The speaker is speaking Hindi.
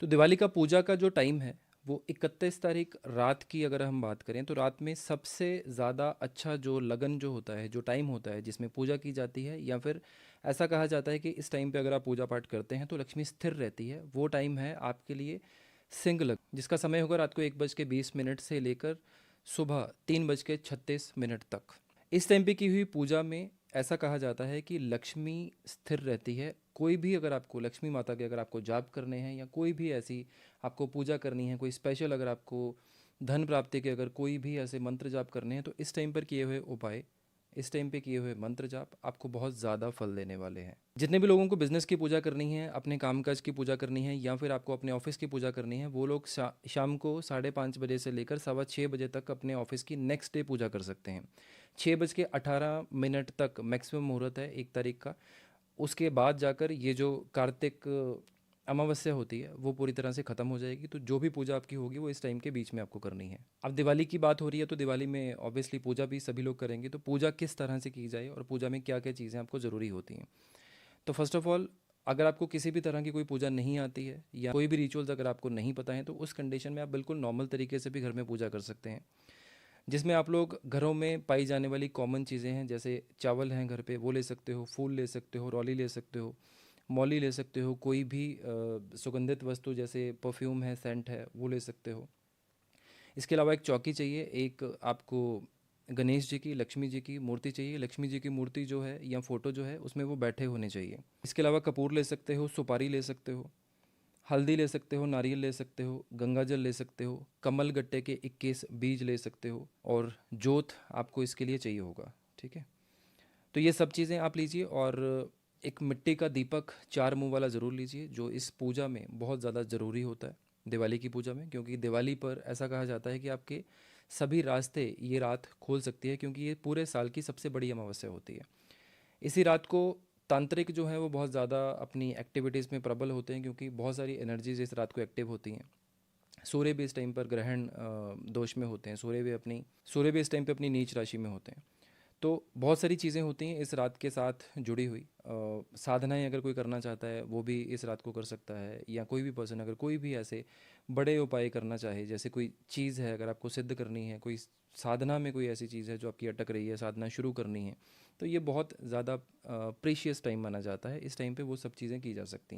तो दिवाली का पूजा का जो टाइम है वो 31 तारीख रात की अगर हम बात करें तो रात में सबसे ज़्यादा अच्छा जो लगन जो होता है, जो टाइम होता है जिसमें पूजा की जाती है, या फिर ऐसा कहा जाता है कि इस टाइम पे अगर आप पूजा पाठ करते हैं तो लक्ष्मी स्थिर रहती है। वो टाइम है आपके लिए सिंह लगन, जिसका समय होगा रात को 1:20 से लेकर सुबह 3:36 तक। इस टाइम पे की हुई पूजा में ऐसा कहा जाता है कि लक्ष्मी स्थिर रहती है। कोई भी अगर आपको लक्ष्मी माता के अगर आपको जाप करने हैं या कोई भी ऐसी आपको पूजा करनी है, कोई स्पेशल अगर आपको धन प्राप्ति के अगर कोई भी ऐसे मंत्र जाप करने हैं, तो इस टाइम पर किए हुए उपाय, इस टाइम पे किए हुए मंत्र जाप आपको बहुत ज़्यादा फल देने वाले हैं। जितने भी लोगों को बिज़नेस की पूजा करनी है, अपने कामकाज की पूजा करनी है, या फिर आपको अपने ऑफिस की पूजा करनी है, वो लोग शाम को 5:30 से लेकर 6:15 तक अपने ऑफिस की नेक्स्ट डे पूजा कर सकते हैं। 6:18 तक मैक्सिमम मुहूर्त है 1 तारीख का। उसके बाद जाकर ये जो कार्तिक अमावस्या होती है वो पूरी तरह से ख़त्म हो जाएगी। तो जो भी पूजा आपकी होगी वो इस टाइम के बीच में आपको करनी है। अब दिवाली की बात हो रही है तो दिवाली में ऑब्वियसली पूजा भी सभी लोग करेंगे। तो पूजा किस तरह से की जाए और पूजा में क्या क्या चीज़ें आपको ज़रूरी होती हैं। तो फर्स्ट ऑफ ऑल, अगर आपको किसी भी तरह की कोई पूजा नहीं आती है या कोई भी रिचुअल्स अगर आपको नहीं पता है, तो उस कंडीशन में आप बिल्कुल नॉर्मल तरीके से भी घर में पूजा कर सकते हैं। जिसमें आप लोग घरों में पाई जाने वाली कॉमन चीज़ें हैं, जैसे चावल हैं घर पे वो ले सकते हो, फूल ले सकते हो, रौली ले सकते हो, मौली ले सकते हो, कोई भी सुगंधित वस्तु जैसे परफ्यूम है, सेंट है, वो ले सकते हो। इसके अलावा एक चौकी चाहिए, एक आपको गणेश जी की, लक्ष्मी जी की मूर्ति चाहिए। लक्ष्मी जी की मूर्ति जो है या फ़ोटो जो है उसमें वो बैठे होने चाहिए। इसके अलावा कपूर ले सकते हो, सुपारी ले सकते हो, हल्दी ले सकते हो, नारियल ले सकते हो, गंगा जल ले सकते हो, कमल गट्टे के 21 बीज ले सकते हो, और जोत आपको इसके लिए चाहिए होगा। ठीक है, तो ये सब चीज़ें आप लीजिए। और एक मिट्टी का दीपक 4 मुंह वाला ज़रूर लीजिए, जो इस पूजा में बहुत ज़्यादा ज़रूरी होता है, दिवाली की पूजा में। क्योंकि दिवाली पर ऐसा कहा जाता है कि आपके सभी रास्ते ये रात खोल सकती है, क्योंकि ये पूरे साल की सबसे बड़ी अमावस्या होती है। इसी रात को तांत्रिक जो है वो बहुत ज़्यादा अपनी एक्टिविटीज़ में प्रबल होते हैं, क्योंकि बहुत सारी एनर्जीज इस रात को एक्टिव होती हैं। सूर्य भी इस टाइम पर ग्रहण दोष में होते हैं, सूर्य भी इस टाइम पे अपनी नीच राशि में होते हैं। तो बहुत सारी चीज़ें होती हैं इस रात के साथ जुड़ी हुई। साधनाएं अगर कोई करना चाहता है वो भी इस रात को कर सकता है, या कोई भी पर्सन अगर कोई भी ऐसे बड़े उपाय करना चाहे, जैसे कोई चीज़ है अगर आपको सिद्ध करनी है, कोई साधना में कोई ऐसी चीज़ है जो आपकी अटक रही है, साधना शुरू करनी है, तो ये बहुत ज़्यादा प्रीशियस टाइम माना जाता है। इस टाइम पे वो सब चीज़ें की जा सकती हैं।